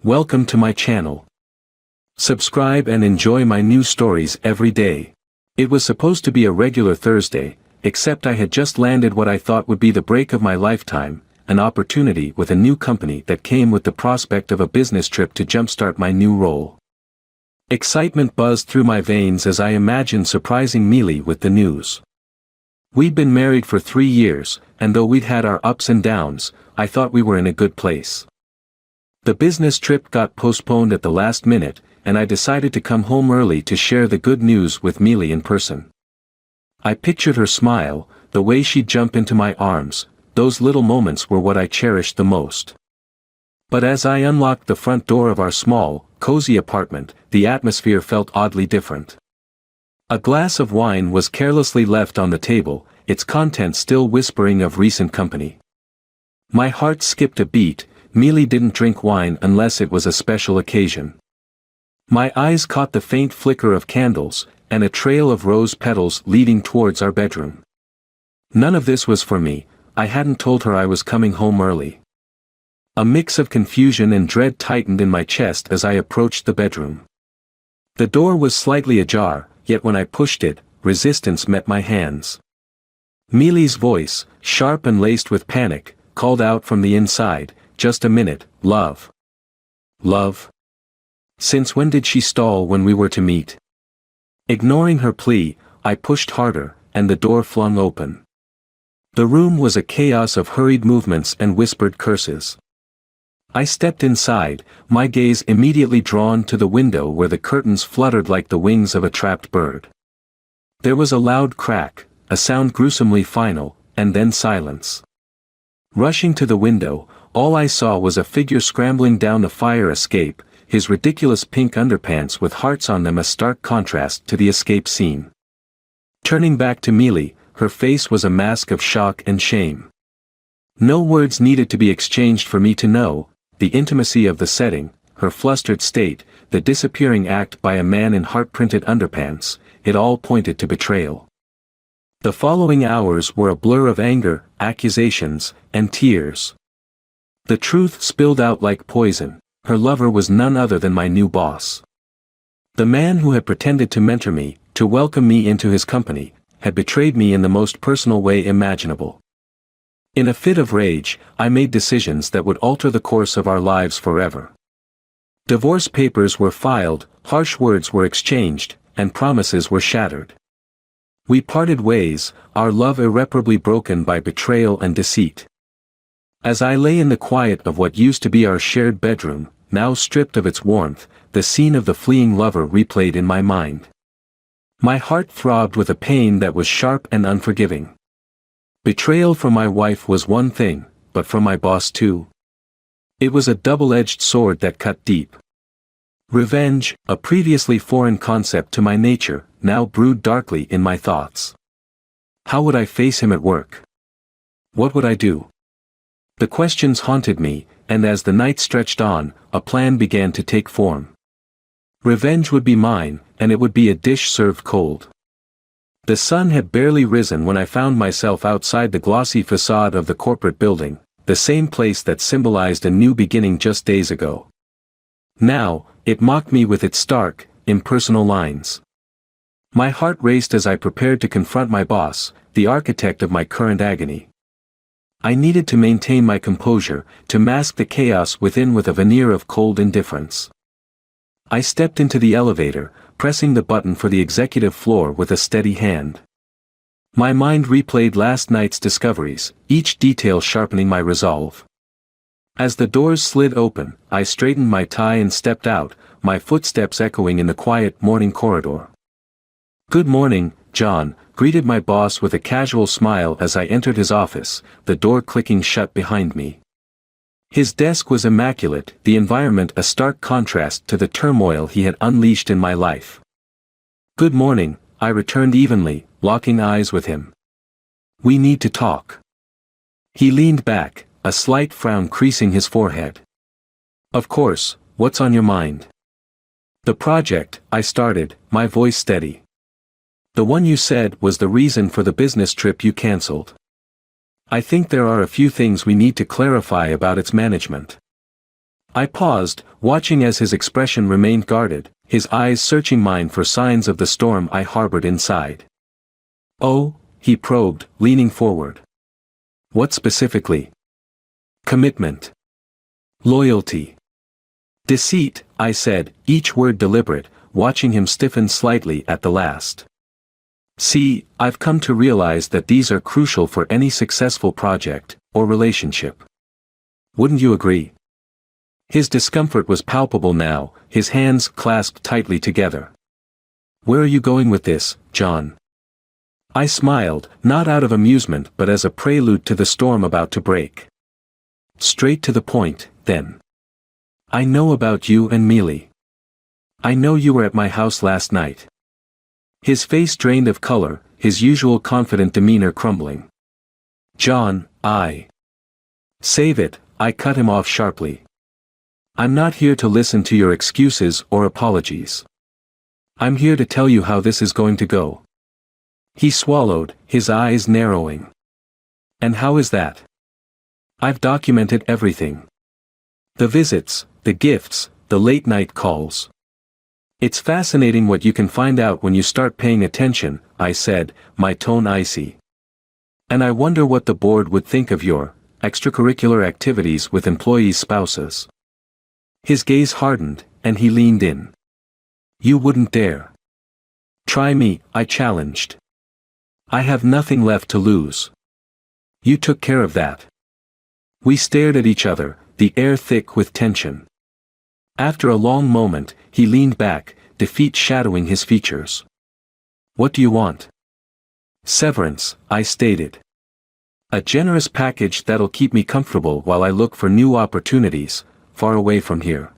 Welcome to my channel. Subscribe and enjoy my new stories every day. It was supposed to be a regular Thursday, except I had just landed what I thought would be the break of my lifetime, an opportunity with a new company that came with the prospect of a business trip to jumpstart my new role. Excitement buzzed through my veins as I imagined surprising Mealy with the news. We'd been married for 3 years, and though we'd had our ups and downs, I thought we were in a good place. The business trip got postponed at the last minute, and I decided to come home early to share the good news with Mealy in person. I pictured her smile, the way she'd jump into my arms. Those little moments were what I cherished the most. But as I unlocked the front door of our small, cozy apartment, the atmosphere felt oddly different. A glass of wine was carelessly left on the table, its contents still whispering of recent company. My heart skipped a beat. Mealy didn't drink wine unless it was a special occasion. My eyes caught the faint flicker of candles, and a trail of rose petals leading towards our bedroom. None of this was for me. I hadn't told her I was coming home early. A mix of confusion and dread tightened in my chest as I approached the bedroom. The door was slightly ajar, yet when I pushed it, resistance met my hands. Mealy's voice, sharp and laced with panic, called out from the inside, "Just a minute, love." Love? Since when did she stall when we were to meet? Ignoring her plea, I pushed harder, and the door flung open. The room was a chaos of hurried movements and whispered curses. I stepped inside, my gaze immediately drawn to the window where the curtains fluttered like the wings of a trapped bird. There was a loud crack, a sound gruesomely final, and then silence. Rushing to the window, all I saw was a figure scrambling down the fire escape, his ridiculous pink underpants with hearts on them a stark contrast to the escape scene. Turning back to Mealy, her face was a mask of shock and shame. No words needed to be exchanged for me to know. The intimacy of the setting, her flustered state, the disappearing act by a man in heart-printed underpants, it all pointed to betrayal. The following hours were a blur of anger, accusations, and tears. The truth spilled out like poison. Her lover was none other than my new boss. The man who had pretended to mentor me, to welcome me into his company, had betrayed me in the most personal way imaginable. In a fit of rage, I made decisions that would alter the course of our lives forever. Divorce papers were filed, harsh words were exchanged, and promises were shattered. We parted ways, our love irreparably broken by betrayal and deceit. As I lay in the quiet of what used to be our shared bedroom, now stripped of its warmth, the scene of the fleeing lover replayed in my mind. My heart throbbed with a pain that was sharp and unforgiving. Betrayal from my wife was one thing, but from my boss too. It was a double-edged sword that cut deep. Revenge, a previously foreign concept to my nature, now brewed darkly in my thoughts. How would I face him at work? What would I do? The questions haunted me, and as the night stretched on, a plan began to take form. Revenge would be mine, and it would be a dish served cold. The sun had barely risen when I found myself outside the glossy facade of the corporate building, the same place that symbolized a new beginning just days ago. Now, it mocked me with its stark, impersonal lines. My heart raced as I prepared to confront my boss, the architect of my current agony. I needed to maintain my composure, to mask the chaos within with a veneer of cold indifference. I stepped into the elevator, pressing the button for the executive floor with a steady hand. My mind replayed last night's discoveries, each detail sharpening my resolve. As the doors slid open, I straightened my tie and stepped out, my footsteps echoing in the quiet morning corridor. "Good morning, John," greeted my boss with a casual smile as I entered his office, the door clicking shut behind me. His desk was immaculate, the environment a stark contrast to the turmoil he had unleashed in my life. "Good morning," I returned evenly, locking eyes with him. "We need to talk." He leaned back, a slight frown creasing his forehead. "Of course, what's on your mind?" "The project," I started, my voice steady. "The one you said was the reason for the business trip you cancelled. I think there are a few things we need to clarify about its management." I paused, watching as his expression remained guarded, his eyes searching mine for signs of the storm I harbored inside. "Oh," he probed, leaning forward. "What specifically?" "Commitment. Loyalty. Deceit," I said, each word deliberate, watching him stiffen slightly at the last. "See, I've come to realize that these are crucial for any successful project, or relationship. Wouldn't you agree?" His discomfort was palpable now, his hands clasped tightly together. "Where are you going with this, John?" I smiled, not out of amusement but as a prelude to the storm about to break. "Straight to the point, then. I know about you and Mealy. I know you were at my house last night." His face drained of color, his usual confident demeanor crumbling. "John, Save it," I cut him off sharply. "I'm not here to listen to your excuses or apologies. I'm here to tell you how this is going to go." He swallowed, his eyes narrowing. "And how is that?" "I've documented everything. The visits, the gifts, the late-night calls. It's fascinating what you can find out when you start paying attention," I said, my tone icy. "And I wonder what the board would think of your extracurricular activities with employees' spouses." His gaze hardened, and he leaned in. "You wouldn't dare." "Try me," I challenged. "I have nothing left to lose. You took care of that." We stared at each other, the air thick with tension. After a long moment, he leaned back, defeat shadowing his features. "What do you want?" "Severance," I stated. "A generous package that'll keep me comfortable while I look for new opportunities, far away from here."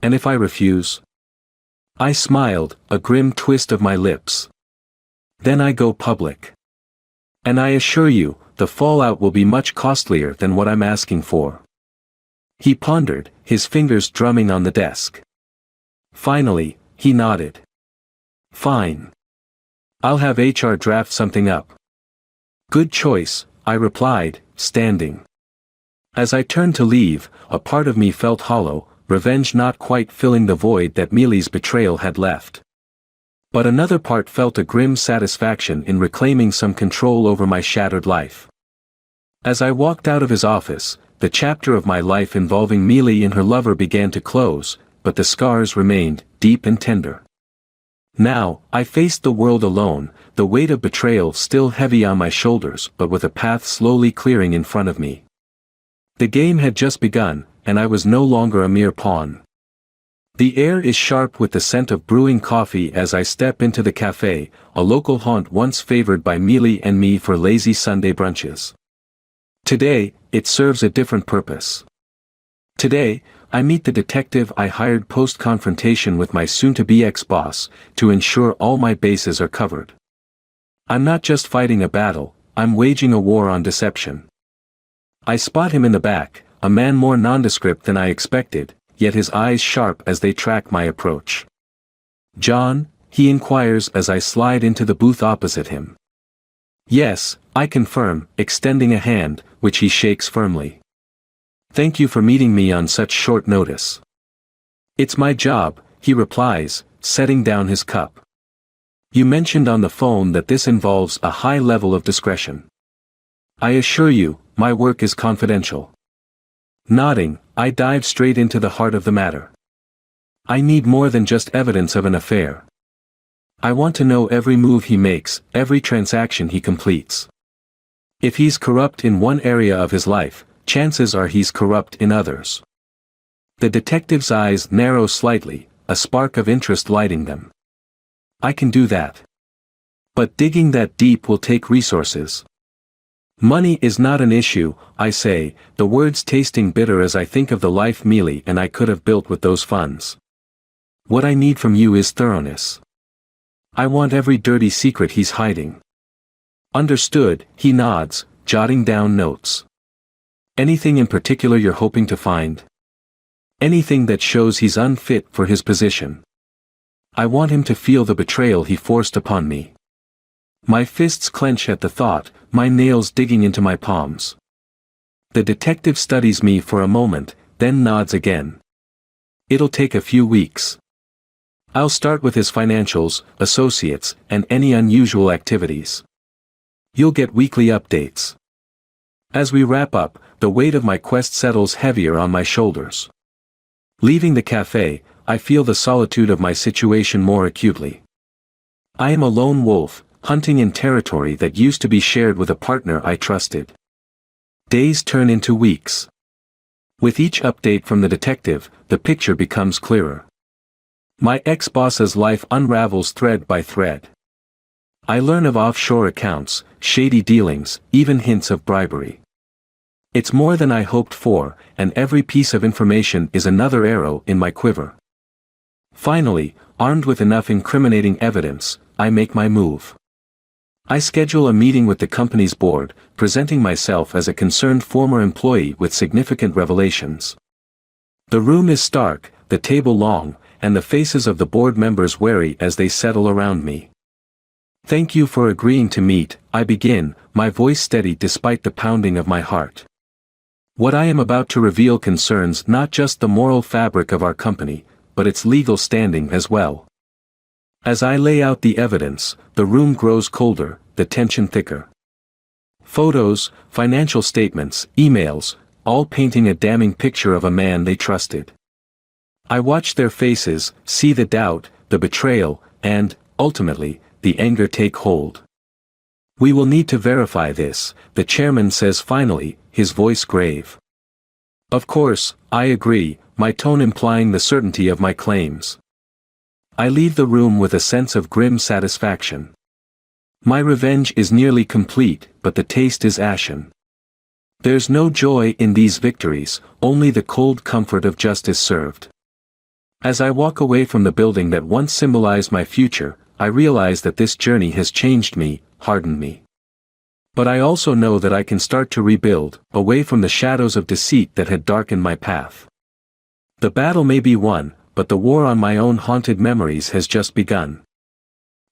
"And if I refuse?" I smiled, a grim twist of my lips. "Then I go public. And I assure you, the fallout will be much costlier than what I'm asking for." He pondered, his fingers drumming on the desk. Finally, he nodded. "Fine. I'll have HR draft something up." "Good choice," I replied, standing. As I turned to leave, a part of me felt hollow, revenge not quite filling the void that Mealy's betrayal had left. But another part felt a grim satisfaction in reclaiming some control over my shattered life. As I walked out of his office, the chapter of my life involving Mealy and her lover began to close, but the scars remained, deep and tender. Now, I faced the world alone, the weight of betrayal still heavy on my shoulders but with a path slowly clearing in front of me. The game had just begun, and I was no longer a mere pawn. The air is sharp with the scent of brewing coffee as I step into the cafe, a local haunt once favored by Mealy and me for lazy Sunday brunches. Today, it serves a different purpose. Today, I meet the detective I hired post-confrontation with my soon-to-be ex-boss, to ensure all my bases are covered. I'm not just fighting a battle, I'm waging a war on deception. I spot him in the back, a man more nondescript than I expected, yet his eyes sharp as they track my approach. "John?" he inquires as I slide into the booth opposite him. "Yes," I confirm, extending a hand, which he shakes firmly. "Thank you for meeting me on such short notice." "It's my job," he replies, setting down his cup. "You mentioned on the phone that this involves a high level of discretion. I assure you, my work is confidential." Nodding, I dive straight into the heart of the matter. I need more than just evidence of an affair. I want to know every move he makes, every transaction he completes. If he's corrupt in one area of his life, chances are he's corrupt in others. The detective's eyes narrow slightly, a spark of interest lighting them. "I can do that. But digging that deep will take resources." "Money is not an issue," I say, the words tasting bitter as I think of the life Mealy and I could have built with those funds. "What I need from you is thoroughness. I want every dirty secret he's hiding." "Understood," he nods, jotting down notes. "Anything in particular you're hoping to find?" "Anything that shows he's unfit for his position. I want him to feel the betrayal he forced upon me." My fists clench at the thought, my nails digging into my palms. The detective studies me for a moment, then nods again. It'll take a few weeks. I'll start with his financials, associates, and any unusual activities. You'll get weekly updates. As we wrap up, the weight of my quest settles heavier on my shoulders. Leaving the cafe, I feel the solitude of my situation more acutely. I am a lone wolf, hunting in territory that used to be shared with a partner I trusted. Days turn into weeks. With each update from the detective, the picture becomes clearer. My ex-boss's life unravels thread by thread. I learn of offshore accounts, shady dealings, even hints of bribery. It's more than I hoped for, and every piece of information is another arrow in my quiver. Finally, armed with enough incriminating evidence, I make my move. I schedule a meeting with the company's board, presenting myself as a concerned former employee with significant revelations. The room is stark, the table long, and the faces of the board members wary as they settle around me. "Thank you for agreeing to meet," I begin, my voice steady despite the pounding of my heart. What I am about to reveal concerns not just the moral fabric of our company, but its legal standing as well. As I lay out the evidence, the room grows colder, the tension thicker. Photos, financial statements, emails, all painting a damning picture of a man they trusted. I watch their faces, see the doubt, the betrayal, and, ultimately, the anger take hold. "We will need to verify this," the chairman says finally, his voice grave. Of course, I agree, my tone implying the certainty of my claims. I leave the room with a sense of grim satisfaction. My revenge is nearly complete, but the taste is ashen. There's no joy in these victories, only the cold comfort of justice served. As I walk away from the building that once symbolized my future, I realize that this journey has changed me, hardened me. But I also know that I can start to rebuild, away from the shadows of deceit that had darkened my path. The battle may be won, but the war on my own haunted memories has just begun.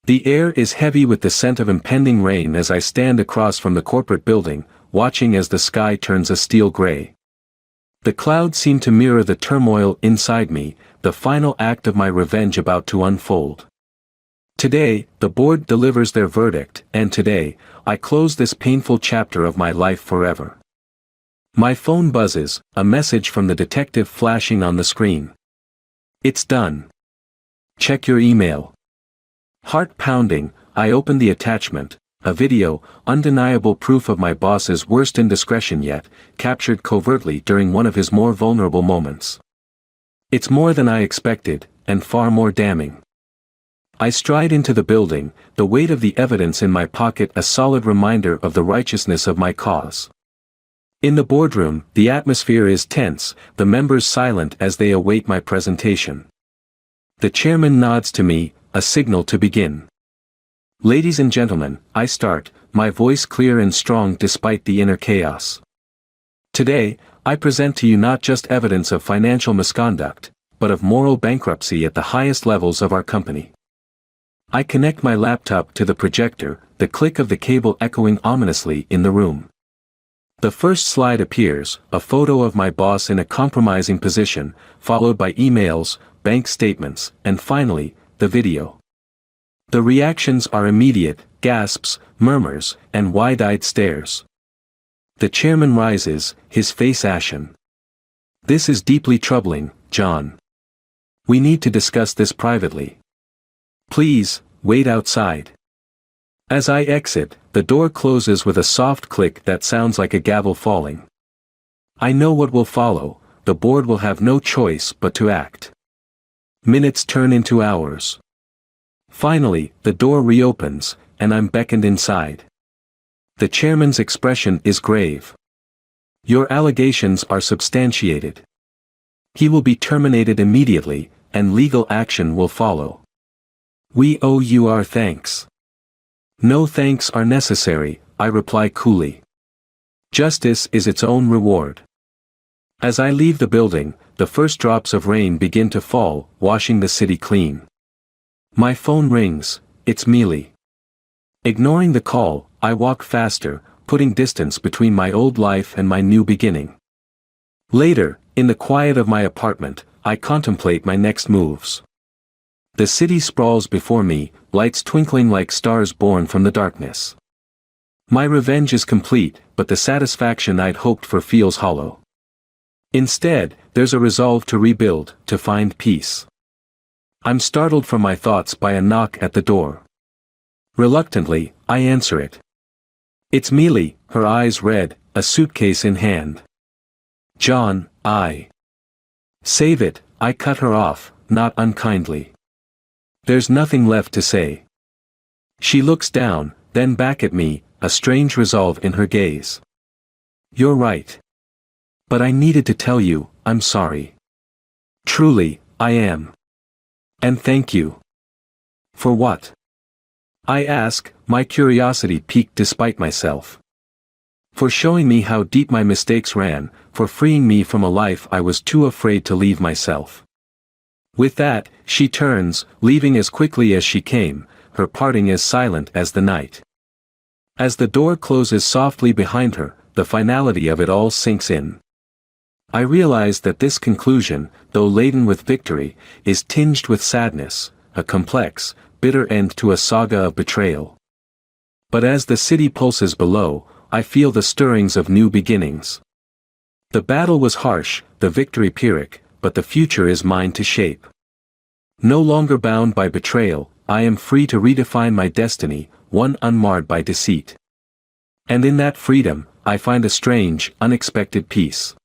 The air is heavy with the scent of impending rain as I stand across from the corporate building, watching as the sky turns a steel gray. The clouds seem to mirror the turmoil inside me, the final act of my revenge about to unfold. Today, the board delivers their verdict, and today, I close this painful chapter of my life forever. My phone buzzes, a message from the detective flashing on the screen. "It's done. Check your email." Heart pounding, I open the attachment, a video, undeniable proof of my boss's worst indiscretion yet, captured covertly during one of his more vulnerable moments. It's more than I expected, and far more damning. I stride into the building, the weight of the evidence in my pocket a solid reminder of the righteousness of my cause. In the boardroom, the atmosphere is tense, the members silent as they await my presentation. The chairman nods to me, a signal to begin. "Ladies and gentlemen," I start, my voice clear and strong despite the inner chaos. "Today, I present to you not just evidence of financial misconduct, but of moral bankruptcy at the highest levels of our company." I connect my laptop to the projector, the click of the cable echoing ominously in the room. The first slide appears, a photo of my boss in a compromising position, followed by emails, bank statements, and finally, the video. The reactions are immediate, gasps, murmurs, and wide-eyed stares. The chairman rises, his face ashen. "This is deeply troubling, John. We need to discuss this privately. Please, wait outside." As I exit, the door closes with a soft click that sounds like a gavel falling. I know what will follow, the board will have no choice but to act. Minutes turn into hours. Finally, the door reopens, and I'm beckoned inside. The chairman's expression is grave. "Your allegations are substantiated. He will be terminated immediately, and legal action will follow. We owe you our thanks." "No thanks are necessary," I reply coolly. "Justice is its own reward." As I leave the building, the first drops of rain begin to fall, washing the city clean. My phone rings, it's Mealy. Ignoring the call, I walk faster, putting distance between my old life and my new beginning. Later, In the quiet of my apartment, I contemplate my next moves. The city sprawls before me, lights twinkling like stars born from the darkness. My revenge is complete, but the satisfaction I'd hoped for feels hollow. Instead, there's a resolve to rebuild, to find peace. I'm startled from my thoughts by a knock at the door. Reluctantly, I answer it. It's Mealy, her eyes red, a suitcase in hand. John, Save it, I cut her off, not unkindly. There's nothing left to say. She looks down, then back at me, a strange resolve in her gaze. You're right. But I needed to tell you, I'm sorry. Truly, I am. And thank you. For what? I ask, my curiosity piqued despite myself. For showing me how deep my mistakes ran, for freeing me from a life I was too afraid to leave myself. With that, she turns, leaving as quickly as she came, her parting as silent as the night. As the door closes softly behind her, the finality of it all sinks in. I realize that this conclusion, though laden with victory, is tinged with sadness, a complex, bitter end to a saga of betrayal. But as the city pulses below, I feel the stirrings of new beginnings. The battle was harsh, the victory Pyrrhic, but the future is mine to shape. No longer bound by betrayal, I am free to redefine my destiny, one unmarred by deceit. And in that freedom, I find a strange, unexpected peace.